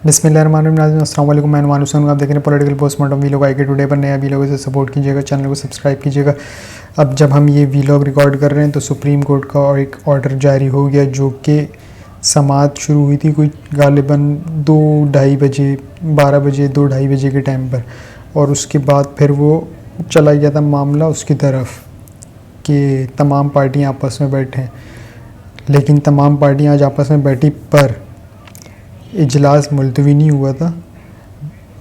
बिस्मिल्लाहिर्रहमानिर्रहीम। अस्सलाम वालेकुम। मैं अनुमान हुसैन, आप देख रहे हैं पॉलिटिकल पोस्टमार्टम वीलॉग। आई के टुडे पर नया वीलॉग से सपोर्ट कीजिएगा, चैनल को सब्सक्राइब कीजिएगा। अब जब हम ये वीलॉग रिकॉर्ड कर रहे हैं तो सुप्रीम कोर्ट का एक ऑर्डर जारी हो गया, जो कि समाअत शुरू हुई थी कोई गालिबन 2-2:30 बजे, 12 बजे, 2-2:30 बजे के टाइम पर, और उसके बाद फिर वो चला गया था मामला उसकी तरफ कि तमाम पार्टियाँ आपस में बैठें। लेकिन तमाम पार्टियाँ आज आपस में बैठी पर इजलास मुलतवी नहीं हुआ था।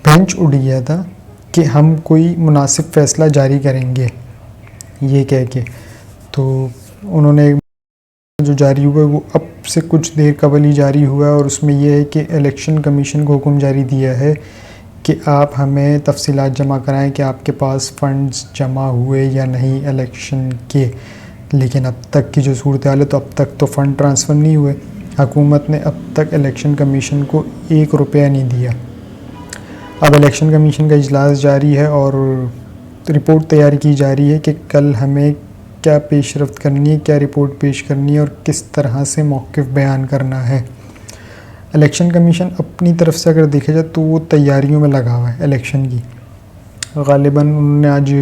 बेंच उड़ गया था कि हम कोई मुनासिब फ़ैसला जारी करेंगे ये कह के। तो उन्होंने जो जारी हुआ वो अब से कुछ देर कबल ही जारी हुआ है, और उसमें यह है कि इलेक्शन कमीशन को हुक्म जारी दिया है कि आप हमें तफसीलात जमा कराएं कि आपके पास फ़ंड्स जमा हुए या नहीं इलेक्शन के। लेकिन अब तक की जो सूरत हाल है, तो अब तक तो फ़ंड ट्रांसफ़र नहीं हुए। हुकूमत ने अब तक इलेक्शन कमीशन को 1 रुपया नहीं दिया। अब इलेक्शन कमीशन का इजलास जारी है और रिपोर्ट तैयार की जा रही है कि कल हमें क्या पेशरफ्त करनी है, क्या रिपोर्ट पेश करनी है और किस तरह से मौक़िफ़ बयान करना है। इलेक्शन कमीशन अपनी तरफ से अगर देखा जाए तो वो तैयारियों में लगा हुआ है इलेक्शन की। गालिबन उन्होंने आज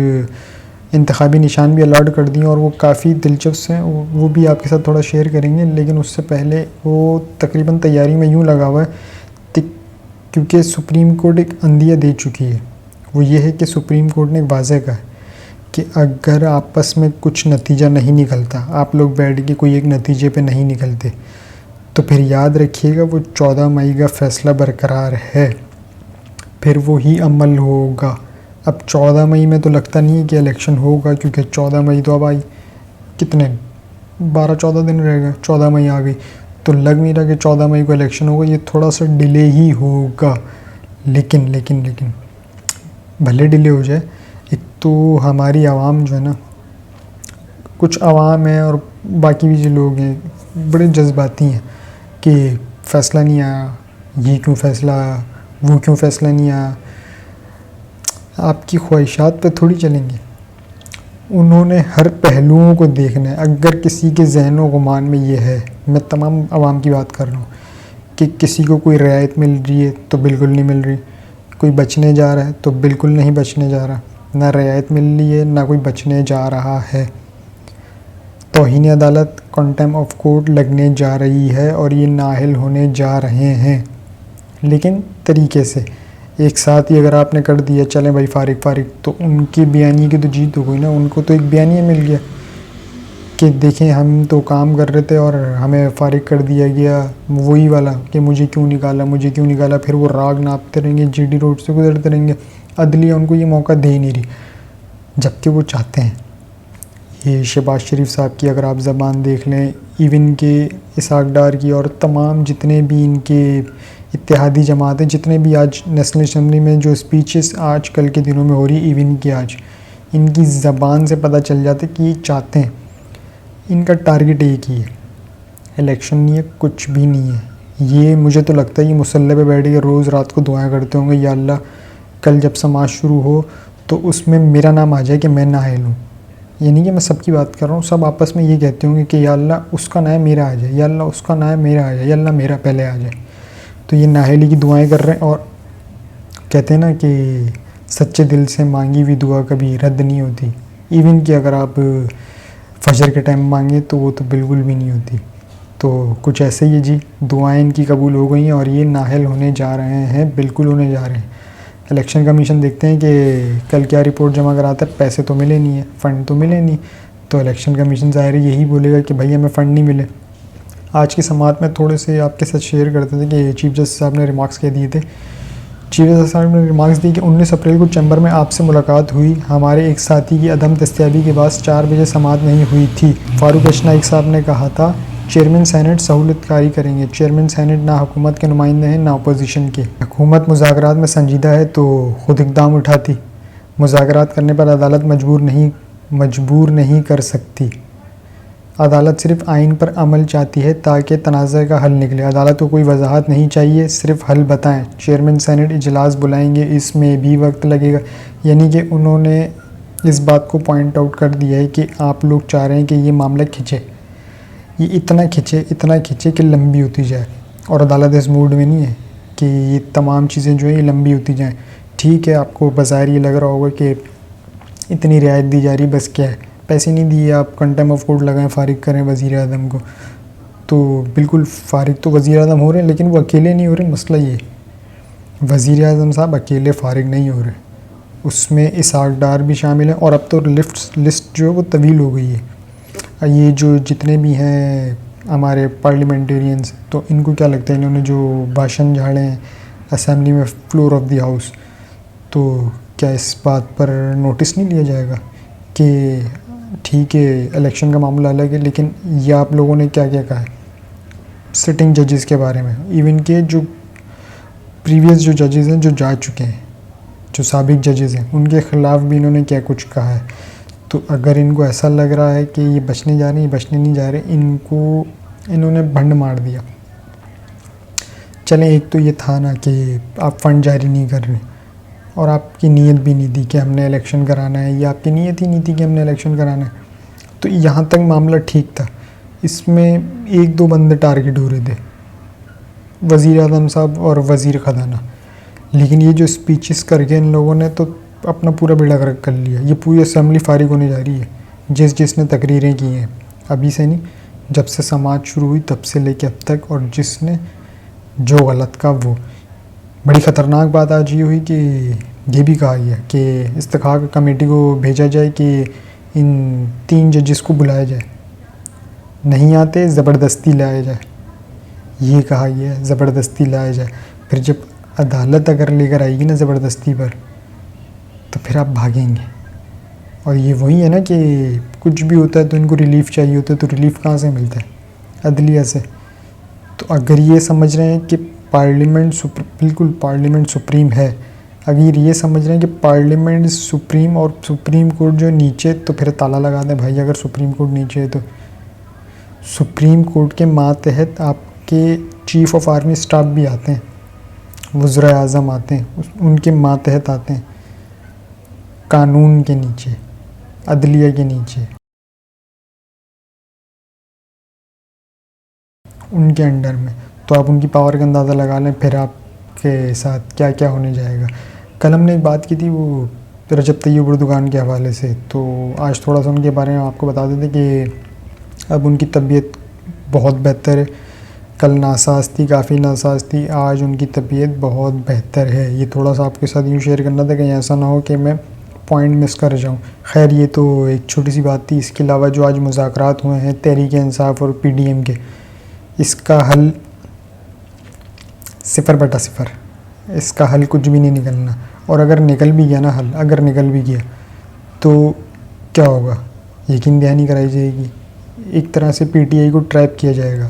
इंतखाबी निशान भी अलॉट कर दिए और वो काफ़ी दिलचस्प हैं, वो भी आपके साथ थोड़ा शेयर करेंगे। लेकिन उससे पहले वो तकरीबन तैयारी में यूँ लगा हुआ है क्योंकि सुप्रीम कोर्ट एक अंदिया दे चुकी है। वो ये है कि सुप्रीम कोर्ट ने वाज़ेह कहा कि अगर आपस में कुछ नतीजा नहीं निकलता, आप लोग बैठ के कोई एक नतीजे पे नहीं निकलते, तो फिर याद रखिएगा वो 14 मई का फ़ैसला बरकरार है, फिर वो ही अमल होगा। अब 14 मई में तो लगता नहीं है कि इलेक्शन होगा, क्योंकि 14 मई तो अब आई, कितने 12-14 दिन रह गए, 14 मई आ गई, तो लग नहीं रहा कि 14 मई को इलेक्शन होगा। ये थोड़ा सा डिले ही होगा। लेकिन भले डिले हो जाए, एक तो हमारी आवाम जो है ना, कुछ आवाम है और बाकी भी जो लोग हैं बड़े जज्बाती हैं कि फ़ैसला नहीं आया, ये क्यों फ़ैसला आया, वो क्यों फ़ैसला नहीं आया। आपकी ख्वाहिशात पे थोड़ी चलेंगे, उन्होंने हर पहलुओं को देखना है। अगर किसी के ज़हन व गुमान में ये है, मैं तमाम आवाम की बात कर रहा हूँ, कि किसी को कोई रियायत मिल रही है तो बिल्कुल नहीं मिल रही, कोई बचने जा रहा है तो बिल्कुल नहीं बचने जा रहा, ना रियायत मिल रही है ना कोई बचने जा रहा है। तौहीन अदालत, कंटेम्प्ट ऑफ कोर्ट लगने जा रही है और ये नाअहल होने जा रहे हैं। लेकिन तरीके से एक साथ ही अगर आपने कर दिया, चलें भाई फारिग, तो उनकी बयानी की तो जीत हो गई ना। उनको तो एक बयानिया मिल गया कि देखें हम तो काम कर रहे थे और हमें फारिग कर दिया गया। वही वाला कि मुझे क्यों निकाला। फिर वो राग नापते रहेंगे, जीडी रोड से गुजरते रहेंगे। अदलिया उनको ये मौका दे ही नहीं रही, जबकि वो चाहते हैं। ये शहबाज शरीफ साहब की अगर आप ज़बान देख लें, इवन के इसहाक डार की, और तमाम जितने भी इनके इत्तेहादी जमात हैं, जितने भी आज नेशनल असम्बली में जो स्पीचेस आज कल के दिनों में हो रही, इवन की आज इनकी ज़बान से पता चल जाता है कि ये चाहते हैं। इनका टारगेट एक ही है, इलेक्शन नहीं है, कुछ भी नहीं है। ये मुझे तो लगता है ये मुसल्ले पे बैठ के रोज़ रात को दुआएं करते होंगे, या अल्लाह कल जब समाज शुरू हो तो उसमें मेरा नाम आ जाए कि मैं नाअहल हूँ। ये नहीं कि मैं सबकी बात कर रहा हूँ, सब आपस में ये कहते होंगे कि या अल्लाह उसका नाम मेरा आ जाए, या अल्लाह उसका नाम मेरा आ जाए, या अल्लाह मेरा पहले आ जाए। तो ये नाअहली की दुआएं कर रहे हैं, और कहते हैं ना कि सच्चे दिल से मांगी हुई दुआ कभी रद्द नहीं होती। इवन कि अगर आप फजर के टाइम मांगे तो वो तो बिल्कुल भी नहीं होती। तो कुछ ऐसे ही जी, दुआएं इनकी कबूल हो गई हैं और ये नाअहल होने जा रहे हैं, बिल्कुल होने जा रहे हैं। इलेक्शन कमीशन देखते हैं कि कल क्या रिपोर्ट जमा कराता है। पैसे तो मिले नहीं है, फ़ंड तो मिले नहीं, तो इलेक्शन कमीशन ज़ाहिर यही बोलेगा कि भाई हमें फ़ंड नहीं मिले। आज की समाअत में थोड़े से आपके साथ शेयर करते थे कि चीफ जस्टिस साहब ने रिमार्क्स कह दिए थे। चीफ जस्टिस साहब ने रिमार्क्स दिए कि 19 अप्रैल को चैम्बर में आपसे मुलाकात हुई, हमारे एक साथी की अदम दस्तयाबी के बाद 4 बजे समाअत नहीं हुई थी। फारूक अशनाइक साहब ने कहा था चेयरमैन सेनेट सहूलतकारी करेंगे। चेयरमैन सेनेट ना हुकूमत के नुमाइंदे हैं ना अपोजिशन के। हुकूमत मुज़ाकरात में संजीदा है तो खुद इक़दाम उठाती। मुज़ाकरात करने पर अदालत मजबूर नहीं कर सकती। अदालत सिर्फ आइन पर अमल चाहती है ताकि तनाज़े का हल निकले। अदालत को कोई वजाहत नहीं चाहिए, सिर्फ हल बताएं। चेयरमैन सेनेट इजलास बुलाएंगे, इसमें भी वक्त लगेगा। यानी कि उन्होंने इस बात को पॉइंट आउट कर दिया है कि आप लोग चाह रहे हैं कि ये मामला खिंचे, ये इतना खिंचे कि लंबी होती जाए, और अदालत इस मूड में नहीं है कि ये तमाम चीज़ें जो है ये लंबी होती जाएं। ठीक है, आपको बाज़ार ये लग रहा होगा कि इतनी रियायत दी जा रही, बस क्या है, पैसे नहीं दिए, आप कंटेम्प्ट ऑफ कोर्ट लगाएं, फ़ारिग करें वज़ीर आज़म को। तो बिल्कुल फ़ारिग तो वज़ीर आज़म हो रहे हैं, लेकिन वो अकेले नहीं हो रहे। मसला ये वज़ीर आज़म साहब अकेले फ़ारिग नहीं हो रहे, उसमें इसहाक़ डार भी शामिल हैं। और अब तो लिस्ट जो है वो तवील हो गई है। ये जो जितने भी हैं हमारे पार्लियामेंटेरियंस, तो इनको क्या लगता है, इन्होंने जो भाषण झाड़े हैं असेंबली में, फ्लोर ऑफ द हाउस, तो क्या इस बात पर नोटिस नहीं लिया जाएगा कि ठीक है इलेक्शन का मामला अलग है, लेकिन ये आप लोगों ने क्या क्या कहा है सिटिंग जजेस के बारे में, इवन के जो प्रीवियस जो जजेस हैं जो जा चुके हैं, जो साबिक जजेस हैं, उनके ख़िलाफ़ भी इन्होंने क्या कुछ कहा है। तो अगर इनको ऐसा लग रहा है कि ये बचने जा रहे हैं, ये बचने नहीं जा रहे, इन्होंने भंड मार दिया। चलें, एक तो ये था ना कि आप फ़ंड जारी नहीं कर रहे और आपकी नीयत भी नहीं थी कि हमने इलेक्शन कराना है, या आपकी नीयत ही नहीं थी कि हमने इलेक्शन कराना है, तो यहाँ तक मामला ठीक था। इसमें एक दो बंदे टारगेट हो रहे थे, वज़ीर आज़म साहब और वज़ीर ख़जाना, लेकिन ये जो स्पीचेस करके इन लोगों ने तो अपना पूरा बेड़ा गर्क कर लिया। ये पूरी असेंबली फारिग होने जा रही है, जिसने तकरीरें की हैं, अभी से नहीं, जब से समाज शुरू हुई तब से लेके अब तक, और जिसने जो गलत का वो। बड़ी ख़तरनाक बात आज ये हुई कि ये भी कहा गया कि इस्तिखाक कमेटी को भेजा जाए कि इन 3 जजेस को बुलाया जाए, नहीं आते ज़बरदस्ती लाया जाए, ये कहा गया है, ज़बरदस्ती लाया जाए। फिर जब अदालत अगर लेकर आएगी ना ज़बरदस्ती पर, तो फिर आप भागेंगे। और ये वही है ना कि कुछ भी होता है तो इनको रिलीफ़ चाहिए होता है, तो रिलीफ़ कहाँ से मिलता है? अदलिया से। तो अगर ये समझ रहे हैं कि बिल्कुल पार्लियामेंट सुप्रीम है, अगर ये समझ रहे हैं कि पार्लियामेंट सुप्रीम और सुप्रीम कोर्ट जो नीचे, तो फिर ताला लगा दें भाई। अगर सुप्रीम कोर्ट नीचे है तो सुप्रीम कोर्ट के मातहत आपके चीफ़ ऑफ आर्मी स्टाफ भी आते हैं, वज़ीर आज़म आते हैं, उनके मातहत आते हैं, कानून के नीचे, अदलिया के नीचे, उनके अंडर में। तो आप उनकी पावर का अंदाज़ा लगा लें फिर आपके साथ क्या क्या होने जाएगा। कल हमने एक बात की थी वो रजब तैयब एर्दोगान के हवाले से, तो आज थोड़ा सा उनके बारे में आपको बता देते कि अब उनकी तबीयत बहुत बेहतर है। कल नासाज थी, काफ़ी नासाज थी, आज उनकी तबीयत बहुत बेहतर है। ये थोड़ा सा आपके साथ यूँ शेयर करना था, कहीं ऐसा ना हो कि मैं पॉइंट मिस कर जाऊँ। खैर, ये तो एक छोटी सी बात थी। इसके अलावा जो आज मुज़ाकरात हुए हैं तहरीक-ए-इंसाफ़ और PDM के, इसका हल 0/0, इसका हल कुछ भी नहीं निकलना। और अगर निकल भी गया ना हल, अगर निकल भी गया तो क्या होगा? यकीन दहानी कराई जाएगी, एक तरह से PTI को ट्रैप किया जाएगा।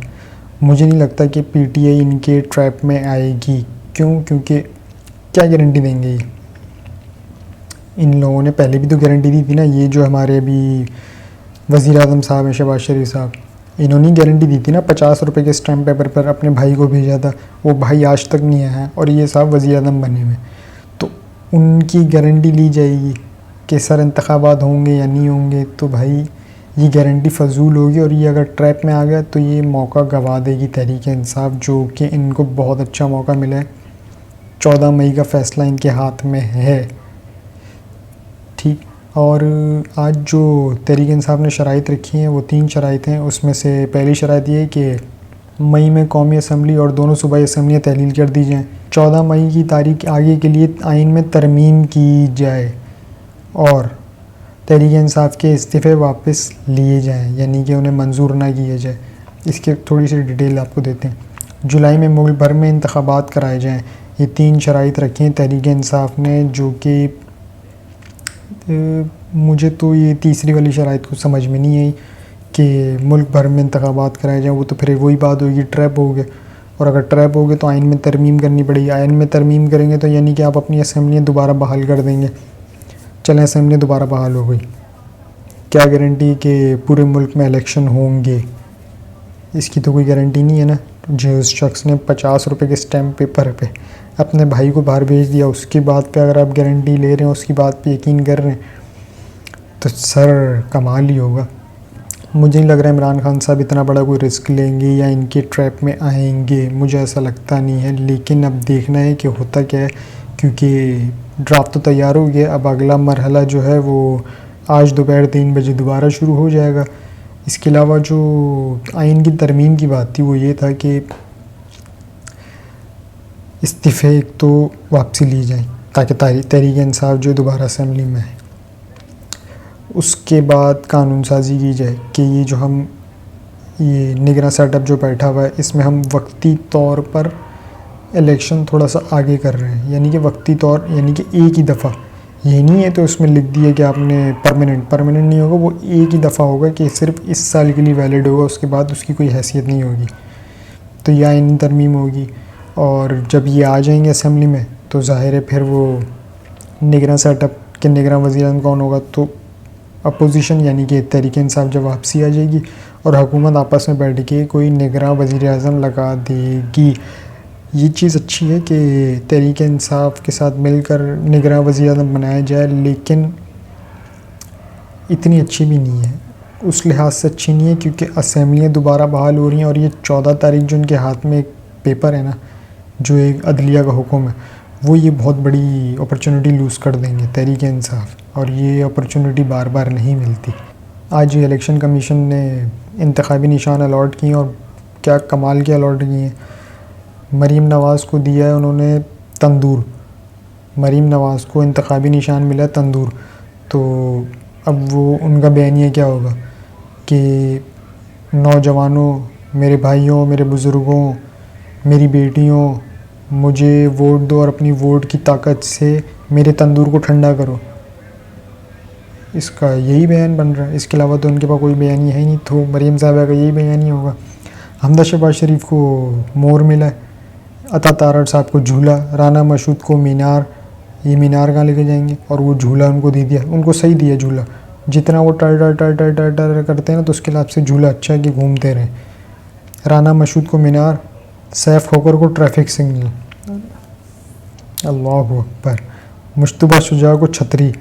मुझे नहीं लगता कि PTI इनके ट्रैप में आएगी। क्यों? क्योंकि क्या गारंटी देंगे ये? इन लोगों ने पहले भी तो गारंटी दी थी ना। ये जो हमारे अभी वज़ीर आज़म साहब हैं, शहबाज शरीफ साहब, इन्होंने गारंटी दी थी ना, 50 रुपये के स्टैम्प पेपर पर अपने भाई को भेजा था। वो भाई आज तक नहीं आया है और ये साहब वज़ीर आज़म बने हुए। तो उनकी गारंटी ली जाएगी कि सर इंतखाबात होंगे या नहीं होंगे, तो भाई ये गारंटी फ़जूल होगी। और ये अगर ट्रैप में आ गया तो ये मौका गंवा देगी तहरीक-ए-इंसाफ़, जो कि इनको बहुत अच्छा मौका मिला है। 14 मई का फ़ैसला इनके हाथ में है, ठीक। और आज जो तहरीक-ए-इंसाफ़ ने शराइत रखी हैं वो 3 शराइत हैं। उसमें से पहली शराइत ये है कि मई में कौमी असम्बली और दोनों सूबाई असम्बलियाँ तहलील कर दी जाएँ। 14 मई की तारीख आगे के लिए आइन में तरमीम की जाए और तहरीक-ए-इंसाफ़ के इस्तीफ़े वापस लिए जाएँ, यानी कि उन्हें मंजूर ना किया जाए। इसकी थोड़ी सी डिटेल आपको देते हैं। जुलाई में मुल्क भर में इंतखाबात कराए जाएँ। ये 3 शराइत रखी हैं तहरीक-ए-इंसाफ़ ने, जो कि मुझे तो ये तीसरी वाली शराइत को समझ में नहीं आई कि मुल्क भर में इंतखाबात कराए जाएँ। वो तो फिर वही बात होगी, ट्रैप हो गए। और अगर ट्रैप हो गए तो आइन में तरमीम करनी पड़ेगी। आइन में तरमीम करेंगे तो यानी कि आप अपनी असम्बलियाँ दोबारा बहाल कर देंगे। चलें, असम्बलियाँ दोबारा बहाल हो गई, क्या गारंटी कि पूरे मुल्क में इलेक्शन होंगे? इसकी तो कोई गारंटी नहीं है ना। जो उस शख्स ने 50 रुपये के स्टैम्प पेपर पे अपने भाई को बाहर भेज दिया, उसकी बात पे अगर आप गारंटी ले रहे हैं, उसकी बात पे यकीन कर रहे हैं, तो सर कमाल ही होगा। मुझे नहीं लग रहा इमरान खान साहब इतना बड़ा कोई रिस्क लेंगे या इनके ट्रैप में आएंगे, मुझे ऐसा लगता नहीं है। लेकिन अब देखना है कि होता क्या है, क्योंकि ड्राफ्ट तो तैयार हो गया। अब अगला मरहला जो है वो आज दोपहर 3 बजे दोबारा शुरू हो जाएगा। इसके अलावा जो आइन की तरमीम की बात थी वो ये था कि इस्तीफ़े एक तो वापसी ली जाए ताकि तहरीक इंसाफ जो दोबारा असेंबली में है। उसके बाद कानून साजी की जाए कि ये जो हम ये निगरान सेटअप जो बैठा हुआ है इसमें हम वक्ती तौर पर इलेक्शन थोड़ा सा आगे कर रहे हैं, यानी कि वक्ती तौर यानी कि एक ही दफ़ा, ये नहीं है तो उसमें लिख दिया कि आपने परमानेंट नहीं होगा, वो एक ही दफ़ा होगा कि सिर्फ इस साल के लिए वैलिड होगा, उसके बाद उसकी कोई हैसियत नहीं होगी। तो यह आईनी तरमीम होगी और जब ये आ जाएंगे असेंबली में तो ज़ाहिर है फिर वो निगरान सेटअप के निगरान वज़ीर-ए-आज़म कौन होगा, तो अपोजिशन यानी कि तहरीक इंसाफ जब वापसी आ जाएगी और हुकूमत आपस में बैठ के कोई निगरान वज़ीर-ए-आज़म लगा देगी। ये चीज़ अच्छी है कि तहरीक इंसाफ के साथ मिलकर निगरान वज़ीर-ए-आज़म बनाया जाए, लेकिन इतनी अच्छी भी नहीं है, उस लिहाज से अच्छी नहीं है क्योंकि असेंबलियाँ दोबारा बहाल हो रही हैं और ये 14 तारीख जो उनके हाथ में एक पेपर है ना, जो एक अदलिया का हुक्म है, वो ये बहुत बड़ी अपॉर्चुनिटी लूज़ कर देंगे तहरीक इंसाफ, और ये अपॉर्चुनिटी बार बार नहीं मिलती। आज इलेक्शन कमीशन ने इंतखाबी निशान अलॉट किए और क्या कमाल के अलॉट किए हैं। मरीम नवाज़ को दिया है उन्होंने तंदूर, मरीम नवाज़ को इंतखाबी निशान मिला है तंदूर। तो अब वो उनका बयानिया क्या होगा कि नौजवानों, मेरे भाइयों, मेरे बुज़ुर्गों, मेरी बेटियों, मुझे वोट दो और अपनी वोट की ताकत से मेरे तंदूर को ठंडा करो, इसका यही बयान बन रहा है। इसके अलावा तो उनके पास कोई बयानी है ही नहीं, तो मरीम साहबा का यही बयानी होगा। हमदा शहबाज शरीफ को मोर मिला है, अता तारड़ साहब को झूला, राना मशहूद को मीनार, ये मीनार कहाँ लेके जाएंगे, और वो झूला उनको दे दिया, उनको सही दिया झूला, जितना वो टर टर टर टर टर टर करते हैं ना तो उसके हिसाब से झूला अच्छा है कि घूमते रहें। राना मशहूद को मीनार, सैफ खोकर को ट्रैफिक सिग्नल, अल्लाह अकबर, मुश्तबा शुजा को छतरी,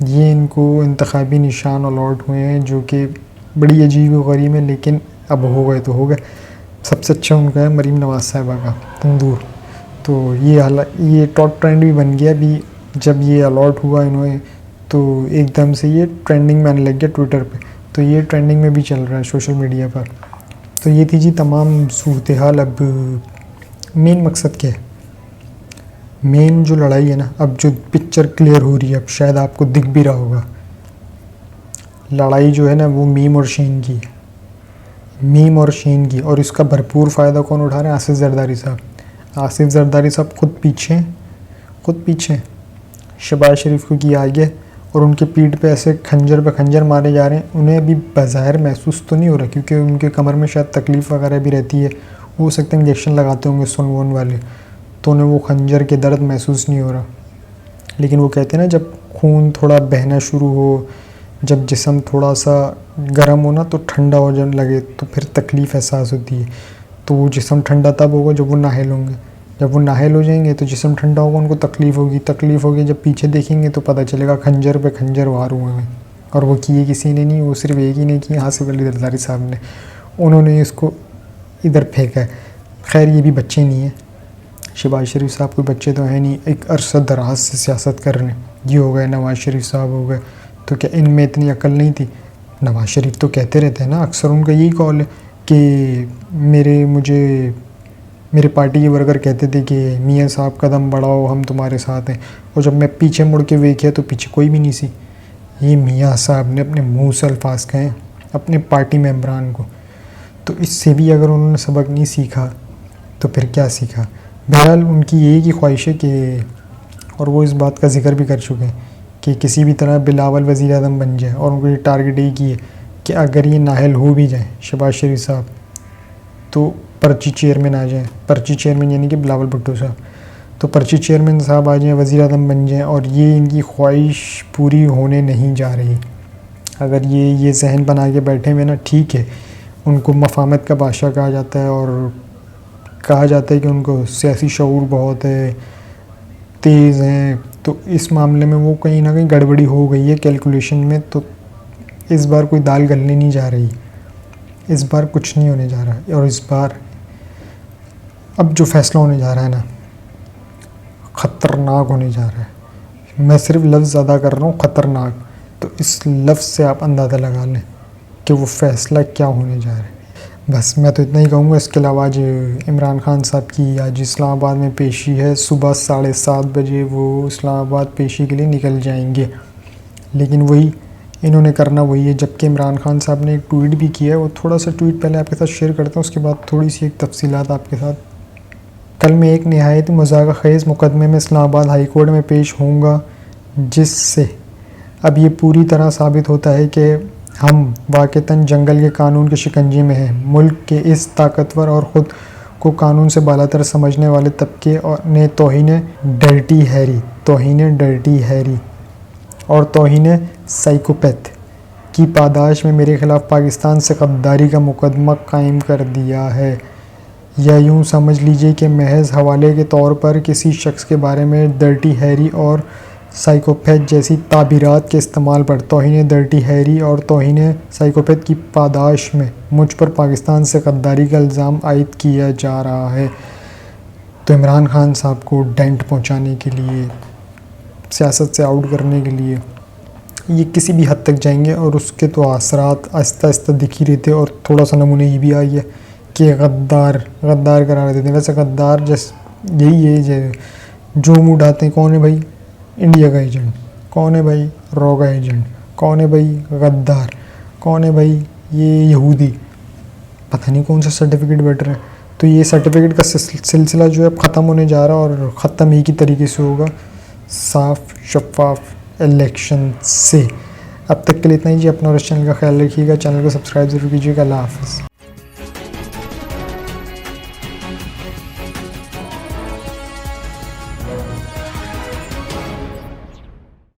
ये इनको इंतखाबी निशान अलॉट हुए हैं जो कि बड़ी अजीब व गरीब है, लेकिन अब हो गए तो हो गए। सबसे अच्छा उनका है मरीम नवाज़ साहिबा का तंदूर। तो ये टॉप ट्रेंड भी बन गया भी, जब ये अलॉट हुआ इन्होंने तो एकदम से ये ट्रेंडिंग में आने लग गया ट्विटर पे, तो ये ट्रेंडिंग में भी चल रहा है सोशल मीडिया पर। तो ये थी जी तमाम सूरत हाल। अब मेन मकसद क्या है, मेन जो लड़ाई है ना, अब जो पिक्चर क्लियर हो रही है, अब शायद आपको दिख भी रहा होगा, लड़ाई जो है ना वो मीम और शीन की है, मीम और शीन की, और इसका भरपूर फ़ायदा कौन उठा रहे हैं, आसिफ जरदारी साहब। आसिफ जरदारी साहब खुद पीछे शहबाज शरीफ को किया आगे और उनके पीठ पे ऐसे खंजर पे खंजर मारे जा रहे हैं। उन्हें अभी बज़ाहिर महसूस तो नहीं हो रहा क्योंकि उनके कमर में शायद तकलीफ़ वगैरह भी रहती है, हो सकता है इंजेक्शन लगाते होंगे सुन वोन वाले, तो उन्हें वो खंजर के दर्द महसूस नहीं हो रहा। लेकिन वो कहते हैं ना, जब खून थोड़ा बहना शुरू हो, जब जिस्म थोड़ा सा गर्म हो ना तो ठंडा हो जाने लगे तो फिर तकलीफ़ एहसास होती है। तो वो जिस्म ठंडा तब होगा जब वो नाहल होंगे, जब वो नाहल हो जाएंगे तो जिस्म ठंडा होगा, उनको तकलीफ़ होगी, जब पीछे देखेंगे तो पता चलेगा खंजर पे खंजर वार हुए हैं। और वो किए किसी ने नहीं, वो सिर्फ एक ही ने किया, आसिफ अली जरदारी साहब ने, उन्होंने इसको इधर फेंका है। खैर ये भी बच्चे नहीं हैं, शहबाज शरीफ साहब कोई बच्चे तो हैं नहीं, एक अरसा दराज से सियासत कर रहे हैं। ये हो गए, नवाज़ शरीफ साहब हो गए, तो क्या इनमें इतनी अकल नहीं थी? नवाज़ शरीफ तो कहते रहते हैं ना, अक्सर उनका यही कॉल है कि मेरे पार्टी के वर्कर कहते थे कि मियाँ साहब कदम बढ़ाओ, हम तुम्हारे साथ हैं, और जब मैं पीछे मुड़ के देखा तो पीछे कोई भी नहीं सी। ये मियाँ साहब ने अपने मुँह से अल्फाज कहे अपने पार्टी मेम्बरान को, तो इससे भी अगर उन्होंने सबक नहीं सीखा तो फिर क्या सीखा। बहरहाल उनकी यही की ख्वाहिश है कि, और वो इस बात का जिक्र भी कर चुके हैं कि किसी भी तरह बिलावल वज़ीर-ए-आज़म बन जाए, और उनको ये टारगेट यही की है कि अगर ये नाहल हो भी जाए शहबाज शरीफ साहब तो पर्ची चेयरमैन आ जाएँ, पर्ची चेयरमैन यानी कि बिलावल भुट्टो साहब, तो पर्ची चेयरमैन साहब आ जाएँ, वज़ीर-ए-आज़म बन जाएँ, और ये इनकी ख्वाहिश पूरी होने नहीं जा रही। अगर ये जहन बना के बैठे हुए ना, ठीक है, उनको मफामत का बादशाह कहा जाता है और कहा जाता है कि उनको सियासी शऊर बहुत है, तेज़ हैं, तो इस मामले में वो कहीं ना कहीं गड़बड़ी हो गई है कैलकुलेशन में। तो इस बार कोई दाल गलने नहीं जा रही, इस बार कुछ नहीं होने जा रहा है। और इस बार अब जो फैसला होने जा रहा है ना, ख़तरनाक होने जा रहा है। मैं सिर्फ लफ्ज़ अदा कर रहा हूँ, ख़तरनाक। तो इस लफ्ज़ से आप अंदाज़ा लगा लें कि वो फ़ैसला क्या होने जा रहा है। बस मैं तो इतना ही कहूँगा। इसके अलावा आज इमरान खान साहब की आज इस्लामाबाद में पेशी है। सुबह 7:30 बजे वो इस्लामाबाद पेशी के लिए निकल जाएंगे। लेकिन वही इन्होंने करना वही है। जबकि इमरान खान साहब ने एक ट्वीट भी किया है, वो थोड़ा सा ट्वीट पहले आपके साथ शेयर करता हूँ, उसके बाद थोड़ी सी एक तफसीलात आपके साथ। कल मैं एक नहायत मज़ाक़ ख़ेज़ मुकदमे में इस्लामाबाद हाई कोर्ट में पेश होऊंगा, जिससे अब ये पूरी तरह साबित होता है कि हम वाक़तन जंगल के कानून के शिकंजे में हैं। मुल्क के इस ताकतवर और ख़ुद को कानून से बालातर समझने वाले तबके ने तौहीन डर्टी हैरी और तौहीन साइकोपैथ की पादाश में मेरे ख़िलाफ़ पाकिस्तान से गद्दारी का मुकदमा कायम कर दिया है। या यूँ समझ लीजिए कि महज हवाले के तौर पर किसी शख्स के बारे में डर्टी हैरी और साइकोपैथ जैसी ताबीरात के इस्तेमाल पर तौहीन डर्टी हैरी और तौहीन साइकोपैथ की पादाश में मुझ पर पाकिस्तान से गद्दारी का इल्ज़ाम आयद किया जा रहा है। तो इमरान खान साहब को डेंट पहुंचाने के लिए, सियासत से आउट करने के लिए ये किसी भी हद तक जाएंगे। और उसके तो असरात आहिस्ता आहिस्ता दिख ही रहते। और थोड़ा सा नमूने ये भी आई है कि गद्दार करार देते हैं। वैसे गद्दार जैसे यही है जो मुँह उठाते हैं। कौन है भाई? इंडिया का एजेंट। कौन है भाई? रॉ का एजेंट। कौन है भाई? गद्दार। कौन है भाई? ये यहूदी। पता नहीं कौन सा सर्टिफिकेट बेटर है। तो ये सर्टिफिकेट का सिलसिला जो है अब ख़त्म होने जा रहा है, और ख़त्म एक ही तरीके से होगा, साफ शफाफ इलेक्शन से। अब तक के लिए इतना ही जी। अपना और इस चैनल का ख्याल रखिएगा। चैनल को सब्सक्राइब ज़रूर कीजिएगा। अल्लाह हाफ़िज़।